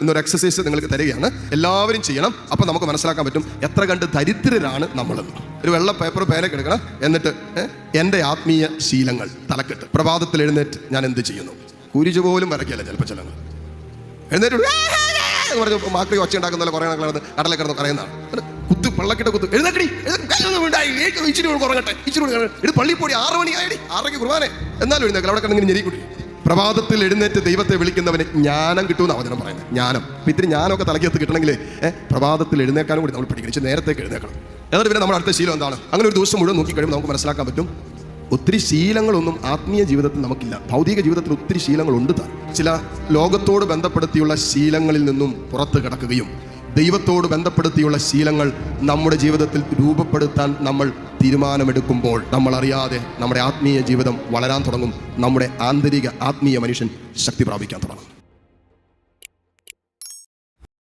ഇന്നൊരു എക്സസൈസ് നിങ്ങൾക്ക് തരികയാണ്, എല്ലാവരും ചെയ്യണം. അപ്പം നമുക്ക് മനസ്സിലാക്കാൻ പറ്റും എത്ര കണ്ട് ദരിദ്രരാണ് നമ്മളെന്ന്. ഒരു വെള്ള പേപ്പർ പേനൊക്കെ എടുക്കണം. എന്നിട്ട് എൻ്റെ ആത്മീയ ശീലങ്ങൾ തലക്കെട്ട്. പ്രഭാതത്തിൽ എഴുന്നേറ്റ് ഞാൻ എന്ത് ചെയ്യുന്നു? കുരിശ് പോലും വരയ്ക്കല്ല ചിലപ്പോൾ ചിലങ്ങൾ. എഴുന്നേറ്റ് പറഞ്ഞ മാക്രി ഒച്ച ഉണ്ടാക്കുന്ന കുറേ കടലെ കിടന്ന് പറയുന്നതാണ്. കുത്ത് പള്ളക്കിട്ട് കുത്ത് എഴുന്നേക്കടി, ഇച്ചിരി കുറങ്ങട്ടെ, ഇച്ചിരി ഇത് പള്ളിപ്പോടി 6 മണിയായി, 6:30 കുർബാന, എന്നാലും എഴുന്നേക്കൽ അവിടെ കിടന്നിങ്ങനെ ഞെരിക്കുട്ടി. പ്രഭാതത്തിൽ എഴുന്നേറ്റ് ദൈവത്തെ വിളിക്കുന്നവന് ജ്ഞാനം കിട്ടുമെന്നാണ് വചനം പറയുന്നത്. ജ്ഞാനം. അപ്പം ഇത്തിരി ജ്ഞാനമൊക്കെ തലക്കകത്ത് കിട്ടണമെങ്കിൽ പ്രഭാതത്തിൽ എഴുന്നേക്കാനും കൂടി നമ്മൾ പഠിക്കണം. ഇച്ചിരി നേരത്തേക്ക് എഴുന്നേക്കണം. എന്നിട്ട് പിന്നെ നമ്മുടെ അടുത്ത ശീലം എന്താണ്? അങ്ങനെ ഒരു ദിവസം മുഴുവൻ നോക്കി കഴിയുമ്പോൾ നമുക്ക് മനസ്സിലാക്കാൻ പറ്റും ഒത്തിരി ശീലങ്ങളൊന്നും ആത്മീയ ജീവിതത്തിൽ നമുക്കില്ല. ഭൗതിക ജീവിതത്തിൽ ഒത്തിരി ശീലങ്ങളുണ്ട് താൻ. ചില ലോകത്തോട് ബന്ധപ്പെടുത്തിയുള്ള ശീലങ്ങളിൽ നിന്നും പുറത്ത് കിടക്കുകയും ദൈവത്തോട് ബന്ധപ്പെടുത്തിയുള്ള ശീലങ്ങൾ നമ്മുടെ ജീവിതത്തിൽ രൂപപ്പെടുത്താൻ നമ്മൾ തീരുമാനമെടുക്കുമ്പോൾ നമ്മൾ അറിയാതെ നമ്മുടെ ആത്മീയ ജീവിതം വളരാൻ തുടങ്ങും. നമ്മുടെ ആന്തരിക ആത്മീയ മനുഷ്യൻ ശക്തി പ്രാപിക്കാൻ തുടങ്ങും.